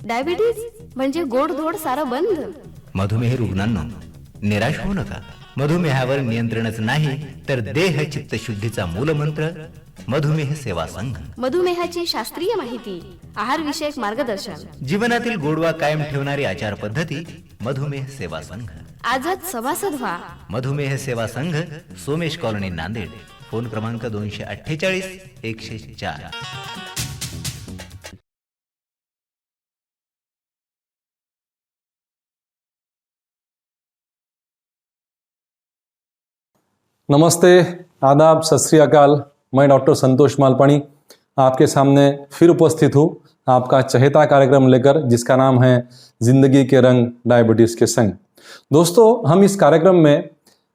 Diabetes म्हणजे गोडधोड सारं बंद. मधुमेह रुग्णांनो, निराश होऊ नका. मधुमेहावर नियंत्रणच नाही तर देह चित्त शुद्धीचा मूलमंत्र मधुमेह सेवा संघ. मधुमेहाची शास्त्रीय माहिती, आहार विषयक मार्गदर्शन, जीवनातील गोडवा कायम ठेवणारी आचार पद्धती मधुमेह सेवा संघ. आजच सभासद व्हा. मधुमेह सेवा संघ, सोमेश कॉलनी, नांदेड. फोन क्रमांक 248 104. नमस्ते, आदाब, सत श्री अकाल। मैं डॉक्टर संतोष मालपानी आपके सामने फिर उपस्थित हूँ, आपका चहेता कार्यक्रम लेकर, जिसका नाम है जिंदगी के रंग डायबिटीज़ के संग। दोस्तों, हम इस कार्यक्रम में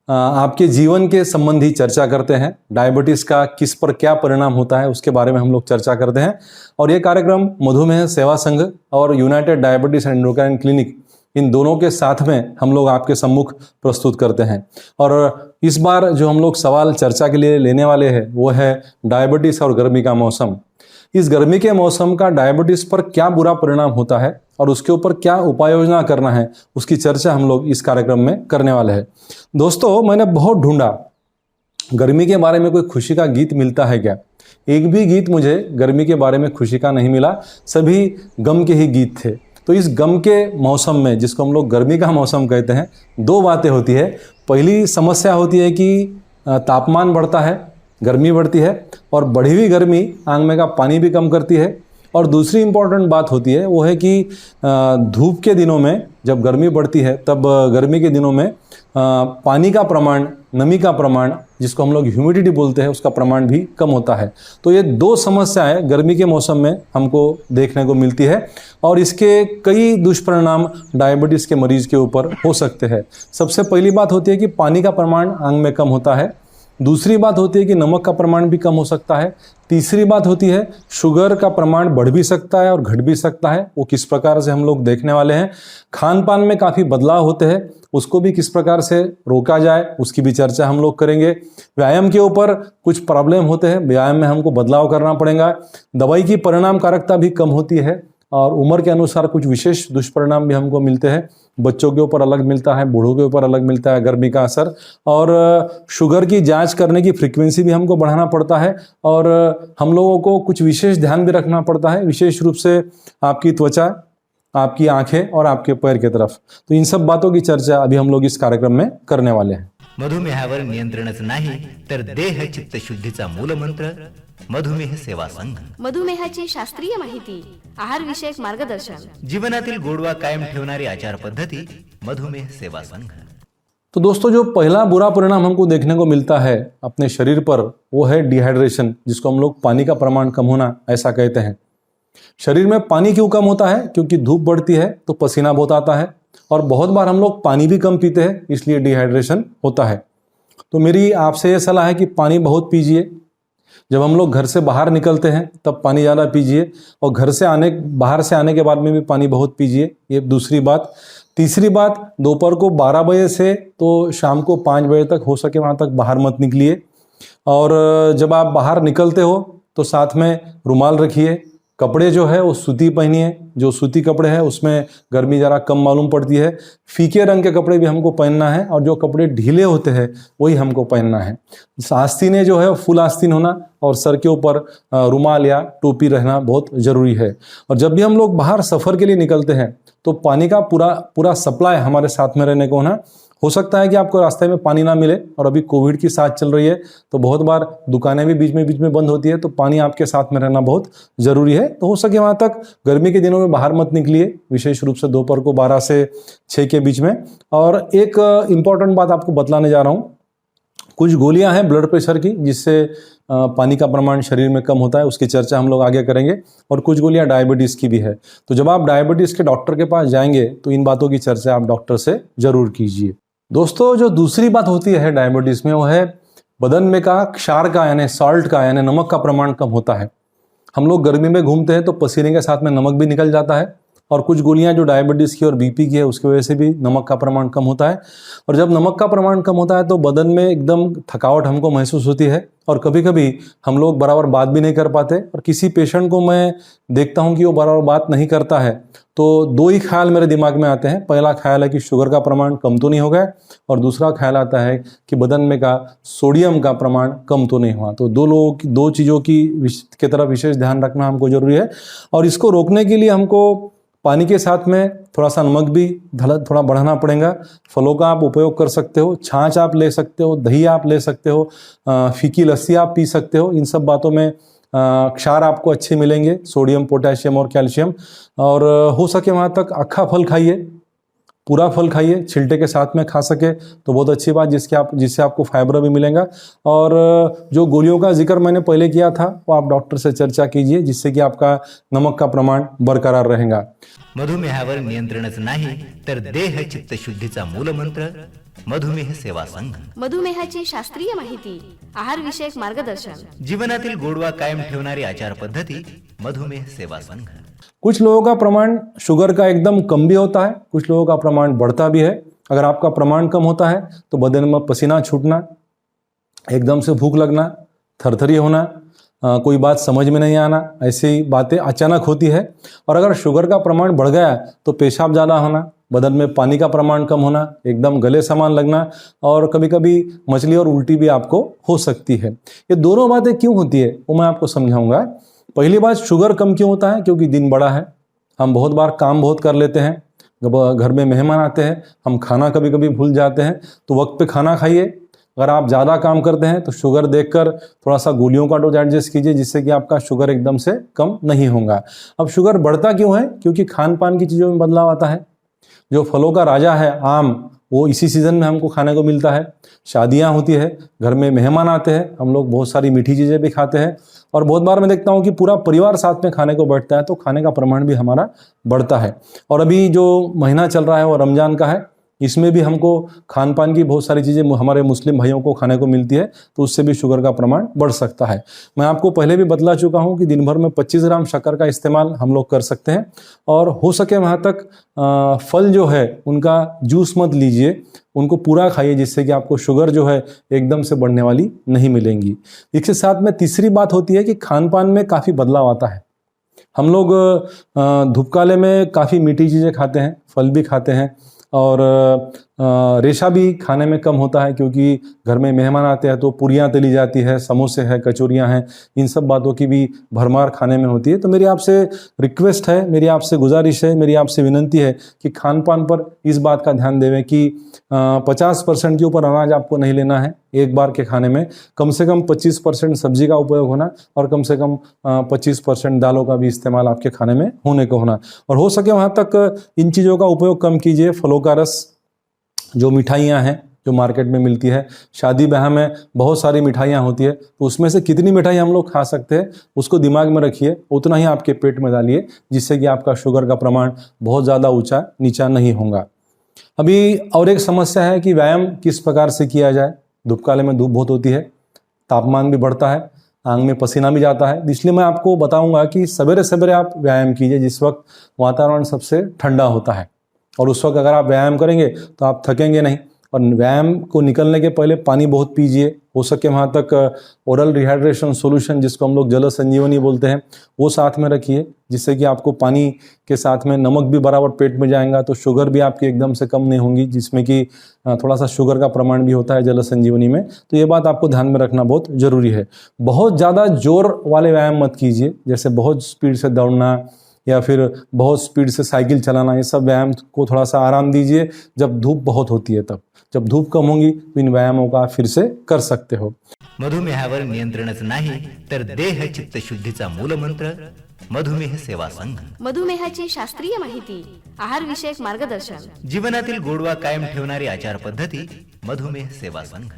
आपके जीवन के संबंधी चर्चा करते हैं। डायबिटीज़ का किस पर क्या परिणाम होता है उसके बारे में हम लोग चर्चा करते हैं। और ये कार्यक्रम मधुमेह सेवा संघ और United Diabetes and Endocrine Clinic, इन दोनों के साथ में हम लोग आपके सम्मुख प्रस्तुत करते हैं। और इस बार जो हम लोग सवाल चर्चा के लिए लेने वाले हैं वो है डायबिटीज़ और गर्मी का मौसम। इस गर्मी के मौसम का डायबिटीज़ पर क्या बुरा परिणाम होता है और उसके ऊपर क्या उपाय योजना करना है, उसकी चर्चा हम लोग इस कार्यक्रम में करने वाले हैं। दोस्तों, मैंने बहुत ढूंढा गर्मी के बारे में कोई खुशी का गीत मिलता है क्या। एक भी गीत मुझे गर्मी के बारे में खुशी का नहीं मिला, सभी गम के ही गीत थे। तो इस गम के मौसम में, जिसको हम लोग गर्मी का मौसम कहते हैं, दो बातें होती है। पहली समस्या होती है कि तापमान बढ़ता है, गर्मी बढ़ती है, और बढ़ी हुई गर्मी आंग में का पानी भी कम करती है। और दूसरी इम्पॉर्टेंट बात होती है वो है कि धूप के दिनों में जब गर्मी बढ़ती है, तब गर्मी के दिनों में पानी का प्रमाण, नमी का प्रमाण, जिसको हम लोग ह्यूमिडिटी बोलते हैं, उसका प्रमाण भी कम होता है। तो ये दो समस्याएं गर्मी के मौसम में हमको देखने को मिलती है और इसके कई दुष्परिणाम डायबिटीज़ के मरीज के ऊपर हो सकते हैं। सबसे पहली बात होती है कि पानी का प्रमाण आंग में कम होता है। दूसरी बात होती है कि नमक का प्रमाण भी कम हो सकता है। तीसरी बात होती है शुगर का प्रमाण बढ़ भी सकता है और घट भी सकता है। वो किस प्रकार से हम लोग देखने वाले हैं। खान पान में काफ़ी बदलाव होते हैं, उसको भी किस प्रकार से रोका जाए उसकी भी चर्चा हम लोग करेंगे। व्यायाम के ऊपर कुछ प्रॉब्लम होते हैं, व्यायाम में हमको बदलाव करना पड़ेगा। दवाई की परिणामकारकता भी कम होती है और उम्र के अनुसार कुछ विशेष दुष्परिणाम भी हमको मिलते हैं। बच्चों के ऊपर अलग मिलता है, बूढ़ों के ऊपर अलग मिलता है गर्मी का असर। और शुगर की जांच करने की फ्रीक्वेंसी भी हमको बढ़ाना पड़ता है और हम लोगों को कुछ विशेष ध्यान भी रखना पड़ता है, विशेष रूप से आपकी त्वचा, आपकी आंखें और आपके पैर की तरफ। तो इन सब बातों की चर्चा अभी हम लोग इस कार्यक्रम में करने वाले हैं। मधुमेहावर नियंत्रणच नाही तर देह चित्त शुद्धीचा मूलमंत्र मधुमेह सेवा संघ. मधुमेहाची शास्त्रीय माहिती, आहार विषयक मार्गदर्शन, जीवनातील गोडवा कायम ठेवणारी आचार पद्धती मधुमेह सेवा संघ. तो दोस्तों, जो पहला बुरा परिणाम हमको देखने को मिलता है अपने शरीर पर वो है डिहाइड्रेशन, जिसको हम लोग पानी का प्रमाण कम होना ऐसा कहते हैं। शरीर में पानी क्यों कम होता है? क्योंकि धूप बढ़ती है तो पसीना बहुत आता है और बहुत बार हम लोग पानी भी कम पीते हैं, इसलिए डिहाइड्रेशन होता है। तो मेरी आपसे ये सलाह है कि पानी बहुत पीजिए। जब हम लोग घर से बाहर निकलते हैं तब पानी ज़्यादा पीजिए और बाहर से आने के बाद में भी पानी बहुत पीजिए। ये दूसरी बात। तीसरी बात, दोपहर को 12 बजे से तो शाम को 5 बजे तक हो सके वहाँ तक बाहर मत निकलिए। और जब आप बाहर निकलते हो तो साथ में रुमाल रखिए। कपड़े जो है वो सूती पहनिए, जो सूती कपड़े हैं उसमें गर्मी ज़रा कम मालूम पड़ती है। फीके रंग के कपड़े भी हमको पहनना है और जो कपड़े ढीले होते हैं वही हमको पहनना है। आस्तीनें जो है फुल आस्तीन होना और सर के ऊपर रुमाल या टोपी रहना बहुत ज़रूरी है। और जब भी हम लोग बाहर सफ़र के लिए निकलते हैं तो पानी का पूरा सप्लाई हमारे साथ में रहने को होना। हो सकता है कि आपको रास्ते में पानी ना मिले, और अभी कोविड की साथ चल रही है तो बहुत बार दुकानें भी बीच में बंद होती है, तो पानी आपके साथ में रहना बहुत ज़रूरी है। तो हो सके वहाँ तक गर्मी के दिनों में बाहर मत निकलिए, विशेष रूप से दोपहर को 12 से 6 के बीच में। और एक इम्पॉर्टेंट बात आपको बतलाने जा रहा हूँ। कुछ गोलियां हैं ब्लड प्रेशर की जिससे पानी का प्रमाण शरीर में कम होता है, उसकी चर्चा हम लोग आगे करेंगे। और कुछ गोलियां डायबिटीज़ की भी है। तो जब आप डायबिटीज़ के डॉक्टर के पास जाएंगे तो इन बातों की चर्चा आप डॉक्टर से ज़रूर कीजिए। दोस्तों, जो दूसरी बात होती है डायबिटीज़ में वो है बदन में का क्षार का यानी सॉल्ट का यानी नमक का प्रमाण कम होता है। हम लोग गर्मी में घूमते हैं तो पसीने के साथ में नमक भी निकल जाता है और कुछ गोलियां जो डायबिटीज़ की और बीपी की है उसकी वजह से भी नमक का प्रमाण कम होता है। और जब नमक का प्रमाण कम होता है तो बदन में एकदम थकावट हमको महसूस होती है और कभी कभी हम लोग बराबर बात भी नहीं कर पाते। और किसी पेशेंट को मैं देखता हूं कि वो बराबर बात नहीं करता है तो दो ही ख्याल मेरे दिमाग में आते हैं। पहला ख्याल है कि शुगर का प्रमाण कम तो नहीं हो गया और दूसरा ख्याल आता है कि बदन में का सोडियम का प्रमाण कम तो नहीं हुआ। तो दो चीज़ों की तरफ विशेष ध्यान रखना हमको जरूरी है। और इसको रोकने के लिए हमको पानी के साथ में थोड़ा सा नमक भी थोड़ा बढ़ाना पड़ेगा। फलों का आप उपयोग कर सकते हो, छाछ आप ले सकते हो, दही आप ले सकते हो, फीकी लस्सी आप पी सकते हो। इन सब बातों में क्षार आपको अच्छे मिलेंगे, सोडियम, पोटेशियम और कैल्शियम। और हो सके वहाँ तक अक्खा फल खाइए, पूरा फल खाइए, छिलटे के साथ में खा सके तो बहुत अच्छी बात, जिससे आपको फाइबर भी मिलेगा। और जो गोलियों का जिक्र मैंने पहले किया था वो आप डॉक्टर से चर्चा कीजिए, जिससे कि आपका नमक का प्रमाण बरकरार रहेगा। मधुमेहावर नियंत्रणच नाही तर देह चित्त शुद्धीचा मूलमंत्र मधुमेह सेवा संघ. मधुमेहाची शास्त्रीय माहिती, आहार विषयक मार्गदर्शन, जीवनातील गोडवा कायम ठेवणारी आचार पद्धती मधुमेह सेवा संघ. कुछ लोगों का प्रमाण शुगर का एकदम कम भी होता है, कुछ लोगों का प्रमाण बढ़ता भी है। अगर आपका प्रमाण कम होता है तो बदन में पसीना छूटना, एकदम से भूख लगना, थरथरी होना, कोई बात समझ में नहीं आना, ऐसी बातें अचानक होती है। और अगर शुगर का प्रमाण बढ़ गया तो पेशाब ज़्यादा होना, बदन में पानी का प्रमाण कम होना, एकदम गले समान लगना और कभी कभी मछली और उल्टी भी आपको हो सकती है। ये दोनों बातें क्यों होती है वो मैं आपको समझाऊंगा। पहली बात, शुगर कम क्यों होता है? क्योंकि दिन बड़ा है, हम बहुत बार काम बहुत कर लेते हैं, घर में मेहमान आते हैं, हम खाना कभी कभी भूल जाते हैं, तो वक्त पे खाना खाइए। अगर आप ज़्यादा काम करते हैं तो शुगर देखकर थोड़ा सा गोलियों का डोज एडजस्ट कीजिए, जिससे कि आपका शुगर एकदम से कम नहीं होगा। अब शुगर बढ़ता क्यों है? क्योंकि खान पान की चीज़ों में बदलाव आता है। जो फलों का राजा है आम, वो इसी सीज़न में हमको खाने को मिलता है। शादियां होती है, घर में मेहमान आते हैं, हम लोग बहुत सारी मीठी चीज़ें भी खाते हैं। और बहुत बार मैं देखता हूँ कि पूरा परिवार साथ में खाने को बैठता है, तो खाने का प्रमाण भी हमारा बढ़ता है। और अभी जो महीना चल रहा है वो रमज़ान का है, इसमें भी हमको खान पान की बहुत सारी चीज़ें हमारे मुस्लिम भाइयों को खाने को मिलती है, तो उससे भी शुगर का प्रमाण बढ़ सकता है। मैं आपको पहले भी बतला चुका हूँ कि दिन भर में 25 ग्राम शक्कर का इस्तेमाल हम लोग कर सकते हैं। और हो सके वहाँ तक फल जो है उनका जूस मत लीजिए, उनको पूरा खाइए, जिससे कि आपको शुगर जो है एकदम से बढ़ने वाली नहीं मिलेंगी। इसके साथ में तीसरी बात होती है कि खान पान में काफ़ी बदलाव आता है। हम लोग धूपकाले में काफ़ी मीठी चीज़ें खाते हैं, फल भी खाते हैं और रेशा भी खाने में कम होता है, क्योंकि घर में मेहमान आते हैं तो पूरियाँ तली जाती है, समोसे हैं, कचौरियाँ हैं, इन सब बातों की भी भरमार खाने में होती है। तो मेरी आपसे रिक्वेस्ट है, मेरी आपसे गुजारिश है, मेरी आपसे विनंती है कि खान पान पर इस बात का ध्यान देवें कि 50% के ऊपर अनाज आपको नहीं लेना है एक बार के खाने में। कम से कम 25% सब्जी का उपयोग होना और कम से कम 25% दालों का भी इस्तेमाल आपके खाने में होने को होना। और हो सके वहाँ तक इन चीज़ों का उपयोग कम कीजिए। फलों का रस, जो मिठाइयाँ हैं जो मार्केट में मिलती है, शादी ब्याह में बहुत सारी मिठाइयाँ होती है, तो उसमें से कितनी मिठाई हम लोग खा सकते हैं उसको दिमाग में रखिए, उतना ही आपके पेट में डालिए, जिससे कि आपका शुगर का प्रमाण बहुत ज़्यादा ऊंचा नीचा नहीं होगा। अभी और एक समस्या है कि व्यायाम किस प्रकार से किया जाए। धूपकाले में धूप बहुत होती है, तापमान भी बढ़ता है, आंख में पसीना भी जाता है, इसलिए मैं आपको बताऊंगा कि सवेरे सवेरे आप व्यायाम कीजिए, जिस वक्त वातावरण सबसे ठंडा होता है। और उस वक्त अगर आप व्यायाम करेंगे तो आप थकेंगे नहीं। और व्यायाम को निकलने के पहले पानी बहुत पीजिए, हो सके वहाँ तक ओरल रिहाइड्रेशन सॉल्यूशन, जिसको हम लोग जल संजीवनी बोलते हैं, वो साथ में रखिए, जिससे कि आपको पानी के साथ में नमक भी बराबर पेट में जाएगा, तो शुगर भी आपकी एकदम से कम नहीं होंगी, जिसमें कि थोड़ा सा शुगर का प्रमाण भी होता है जल संजीवनी में। तो ये बात आपको ध्यान में रखना बहुत ज़रूरी है। बहुत ज़्यादा जोर वाले व्यायाम मत कीजिए, जैसे बहुत स्पीड से दौड़ना या फिर बहुत स्पीड से साइकिल चलाना, ये सब व्यायाम को थोड़ा सा आराम दीजिए जब धूप बहुत होती है। तब जब धूप कम होगी तो इन व्यायामों का फिर से कर सकते हो। मधुमेहावर नियंत्रणच नाही तर देह चित्त शुद्धीचा मूलमंत्र मधुमेह सेवा संघ. मधुमेहाची शास्त्रीय माहिती, आहार विषयक मार्गदर्शन, जीवनातील गोडवा कायम ठेवणारी आचार पद्धती मधुमेह सेवा संघ.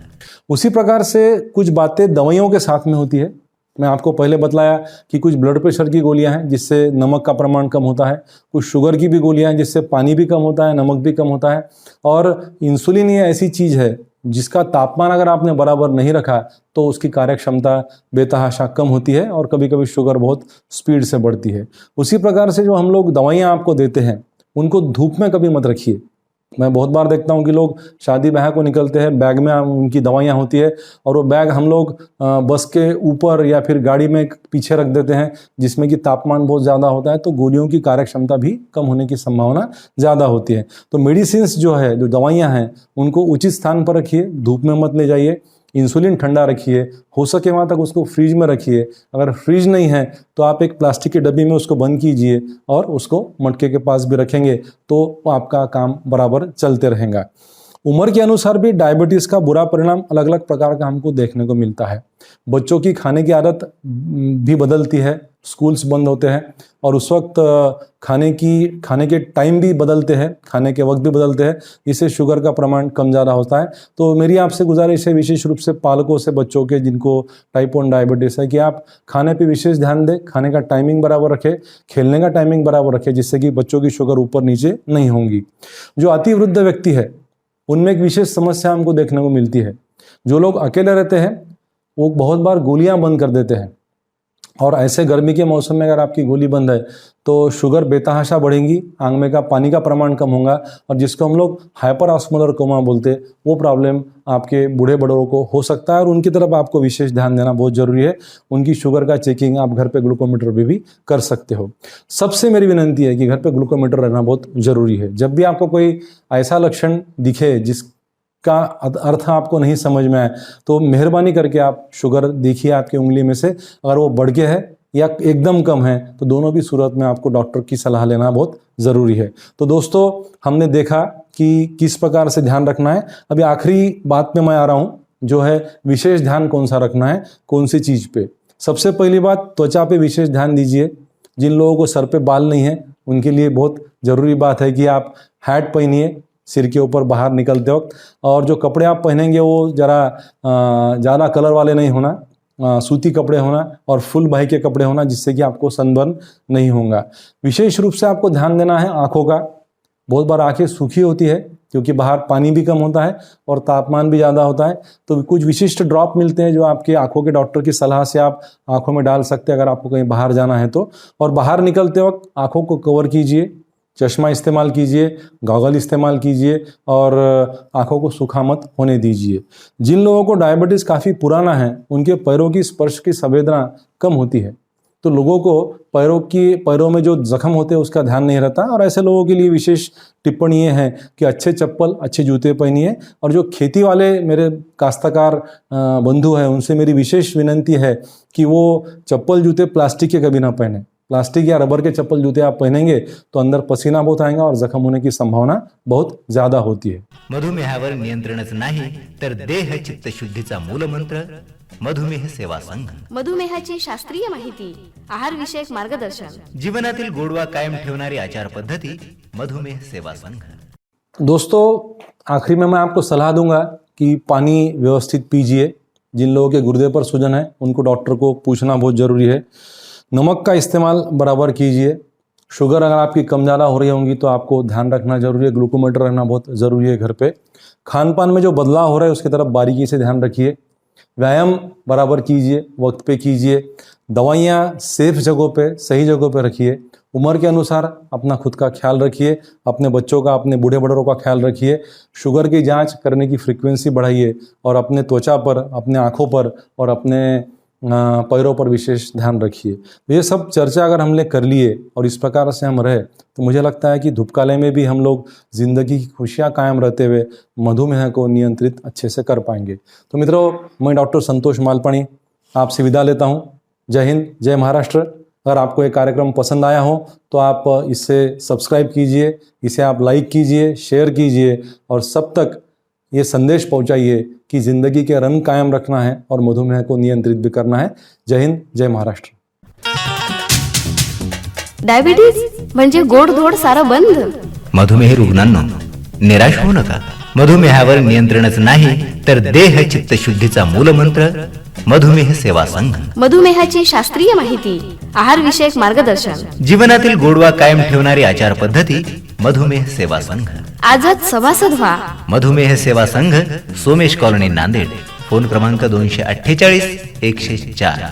उसी प्रकार से कुछ बातें दवाइयों के साथ में होती है। मैं आपको पहले बतलाया कि कुछ ब्लड प्रेशर की गोलियां हैं जिससे नमक का प्रमाण कम होता है, कुछ शुगर की भी गोलियां हैं जिससे पानी भी कम होता है, नमक भी कम होता है। और इंसुलिन ये ऐसी चीज़ है जिसका तापमान अगर आपने बराबर नहीं रखा तो उसकी कार्यक्षमता बेतहाशा कम होती है और कभी कभी शुगर बहुत स्पीड से बढ़ती है। उसी प्रकार से जो हम लोग दवाइयाँ आपको देते हैं उनको धूप में कभी मत रखिए। मैं बहुत बार देखता हूँ कि लोग शादी ब्याह को निकलते हैं, बैग में उनकी दवाइयाँ होती है और वो बैग हम लोग बस के ऊपर या फिर गाड़ी में पीछे रख देते हैं जिसमें कि तापमान बहुत ज़्यादा होता है, तो गोलियों की कार्यक्षमता भी कम होने की संभावना ज़्यादा होती है। तो मेडिसिन्स जो है, जो दवाइयाँ हैं, उनको उचित स्थान पर रखिए, धूप में मत ले जाइए। इंसुलिन ठंडा रखिए, हो सके वहाँ तक उसको फ्रीज में रखिए। अगर फ्रीज नहीं है तो आप एक प्लास्टिक की डब्बी में उसको बंद कीजिए और उसको मटके के पास भी रखेंगे तो आपका काम बराबर चलते रहेगा। उम्र के अनुसार भी डायबिटीज़ का बुरा परिणाम अलग अलग प्रकार का हमको देखने को मिलता है। बच्चों की खाने की आदत भी बदलती है, स्कूल्स बंद होते हैं और उस वक्त खाने के टाइम भी बदलते हैं, खाने के वक्त भी बदलते हैं, इससे शुगर का प्रमाण कम ज़्यादा होता है। तो मेरी आपसे गुजारिश है, विशेष रूप से पालकों से बच्चों के जिनको टाइप 1 डायबिटीज़ है, कि आप खाने पे विशेष ध्यान दें, खाने का टाइमिंग बराबर रखें, खेलने का टाइमिंग बराबर रखें, जिससे कि बच्चों की शुगर ऊपर नीचे नहीं होंगी। जो अति वृद्ध व्यक्ति है उनमें एक विशेष समस्या हमको देखने को मिलती है। जो लोग अकेले रहते हैं वो बहुत बार गोलियां बंद कर देते हैं और ऐसे गर्मी के मौसम में अगर आपकी गोली बंद है तो शुगर बेतहाशा बढ़ेगी, आंख में का पानी का प्रमाण कम होगा और जिसको हम लोग हाइपर ऑस्मोलर कोमा बोलते हैं, वो प्रॉब्लम आपके बूढ़े बड़ों को हो सकता है और उनकी तरफ आपको विशेष ध्यान देना बहुत जरूरी है। उनकी शुगर का चेकिंग आप घर पे ग्लूकोमीटर पे भी कर सकते हो। सबसे मेरी विनंती है कि घर पे ग्लूकोमीटर रहना बहुत जरूरी है। जब भी आपको कोई ऐसा लक्षण दिखे जिसका अर्थ आपको नहीं समझ में आए तो मेहरबानी करके आप शुगर देखिए आपकी उंगली में से, अगर वो बढ़ के है या एकदम कम है तो दोनों भी सूरत में आपको डॉक्टर की सलाह लेना बहुत ज़रूरी है। तो दोस्तों, हमने देखा कि किस प्रकार से ध्यान रखना है। अभी आखिरी बात पे मैं आ रहा हूँ, जो है विशेष ध्यान कौन सा रखना है, कौन सी चीज़ पे। सबसे पहली बात, त्वचा पे विशेष ध्यान दीजिए। जिन लोगों को सर पे बाल नहीं है उनके लिए बहुत ज़रूरी बात है कि आप हैट पहनिए सिर के ऊपर बाहर निकलते वक्त, और जो कपड़े आप पहनेंगे वो ज़रा ज़्यादा कलर वाले नहीं होना, सूती कपड़े होना और फुल बाही के कपड़े होना, जिससे कि आपको सनबर्न नहीं होगा। विशेष रूप से आपको ध्यान देना है आँखों का। बहुत बार आंखें सूखी होती है क्योंकि बाहर पानी भी कम होता है और तापमान भी ज़्यादा होता है। तो कुछ विशिष्ट ड्रॉप मिलते हैं जो आपके आंखों के डॉक्टर की सलाह से आप आंखों में डाल सकते हैं अगर आपको कहीं बाहर जाना है तो। और बाहर निकलते वक्त आंखों को कवर कीजिए, चश्मा इस्तेमाल कीजिए, गॉगल इस्तेमाल कीजिए और आंखों को सूखा मत होने दीजिए। जिन लोगों को डायबिटीज़ काफ़ी पुराना है उनके पैरों की स्पर्श की संवेदना कम होती है, तो लोगों को पैरों में जो जख्म होते हैं उसका ध्यान नहीं रहता, और ऐसे लोगों के लिए विशेष टिप्पणी ये है कि अच्छे चप्पल, अच्छे जूते पहनिए। और जो खेती वाले मेरे काश्तकार बंधु हैं उनसे मेरी विशेष विनंती है कि वो चप्पल जूते प्लास्टिक के कभी ना पहने। प्लास्टिक या रबर के चप्पल जूते आप पहनेंगे तो अंदर पसीना बहुत आएगा और जख्म होने की संभावना बहुत ज्यादा होती है। मधुमेहावर नियंत्रणच नाही तर देह चित्त शुद्धीचा मूलमंत्र मधुमेह सेवा संघ। मधुमेहाची शास्त्रीय माहिती, आहार विषयक मार्गदर्शन, जीवनातील गोडवा कायम ठेवणारी आचार पद्धती मधुमेह सेवा संघ। दोस्तों, आखिरी में मैं आपको सलाह दूंगा कि पानी व्यवस्थित पीजिए। जिन लोगों के गुर्दे पर सूजन है उनको डॉक्टर को पूछना बहुत जरूरी है। नमक का इस्तेमाल बराबर कीजिए। शुगर अगर आपकी कम ज़्यादा हो रही होंगी तो आपको ध्यान रखना जरूरी है, ग्लूकोमीटर रहना बहुत ज़रूरी है घर पे। खान पान में जो बदलाव हो रहा है उसकी तरफ बारीकी से ध्यान रखिए। व्यायाम बराबर कीजिए, वक्त पे कीजिए। दवाइयाँ सेफ जगहों पे, सही जगहों पे रखिए। उम्र के अनुसार अपना खुद का ख्याल रखिए, अपने बच्चों का, अपने बूढ़े बड़ों का ख्याल रखिए। शुगर की जांच करने की फ्रीक्वेंसी बढ़ाइए और अपने त्वचा पर, अपने आँखों पर और अपने पैरों पर विशेष ध्यान रखिए। तो ये सब चर्चा अगर हमने कर लिए और इस प्रकार से हम रहे तो मुझे लगता है कि धूपकाले में भी हम लोग जिंदगी की खुशियाँ कायम रहते हुए मधुमेह को नियंत्रित अच्छे से कर पाएंगे। तो मित्रों, मैं डॉक्टर संतोष मालपाणी आपसे विदा लेता हूँ। जय हिंद, जय महाराष्ट्र। अगर आपको ये कार्यक्रम पसंद आया हो तो आप इसे सब्सक्राइब कीजिए, इसे आप लाइक कीजिए, शेयर कीजिए और सब तक ये संदेश पहुंचाइए कि जिंदगी के रंग कायम रखना है और मधुमेह को नियंत्रित भी करना है। जय हिंद, जय महाराष्ट्र। डायबिटीज म्हणजे गोडधोड सारं बंद। मधुमेह रुग्णांनो, निराश होऊ नका। मधुमेहावर नियंत्रणच नाही तर देह चित्त शुद्धीचा मूलमंत्र मधुमेह सेवा संघ। मधुमेहाची शास्त्रीय माहिती, आहार विषयक मार्गदर्शन, जीवनातील गोडवा कायम ठेवणारी आचार पद्धती मधुमेह सेवा संघ. आजच सभासद व्हा. मधुमेह सेवा संघ, सोमेश कॉलनी, नांदेड. फोन क्रमांक 248 104.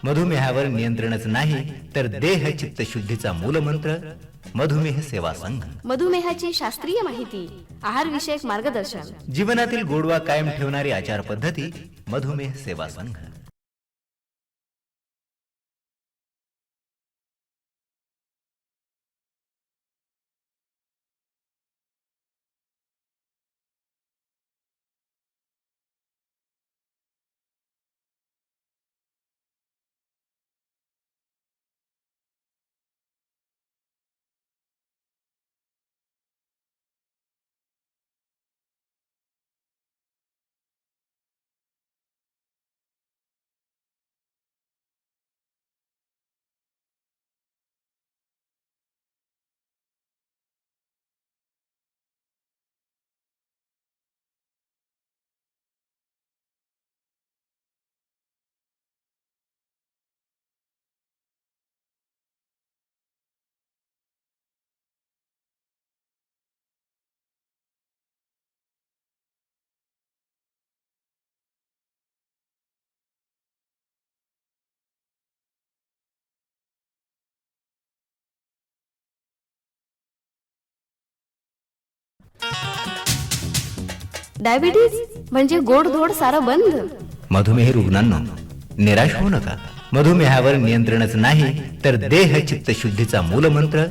मधुमेहावर नियंत्रणच नाही तर देह चित्त शुद्धीचा मूलमंत्र. मधुमेह सेवा संघ. मधुमेहाची शास्त्रीय माहिती, आहार विषयक मार्गदर्शन, जीवनातील गोडवा कायम ठेवणारी आचार पद्धती. मधुमेह सेवा संघ. डायबिटीज म्हणजे गोडधोड सारं बंद. मधुमेह रुग्णांनो, निराश होऊ नका. मधुमेहावर नियंत्रणच नाही तर देह चित्त शुद्धीचा मूलमंत्र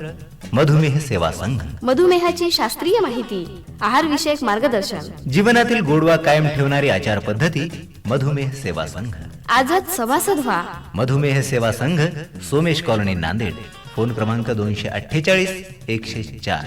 मधुमेह सेवा संघ. मधुमेहाची शास्त्रीय माहिती, आहार विषयक मार्गदर्शन, जीवनातील गोडवा कायम ठेवणारी आचार पद्धती मधुमेह सेवा संघ. आजच सभासद व्हा. मधुमेह सेवा संघ, सोमेश कॉलनी, नांदेड. फोन क्रमांक 248 104.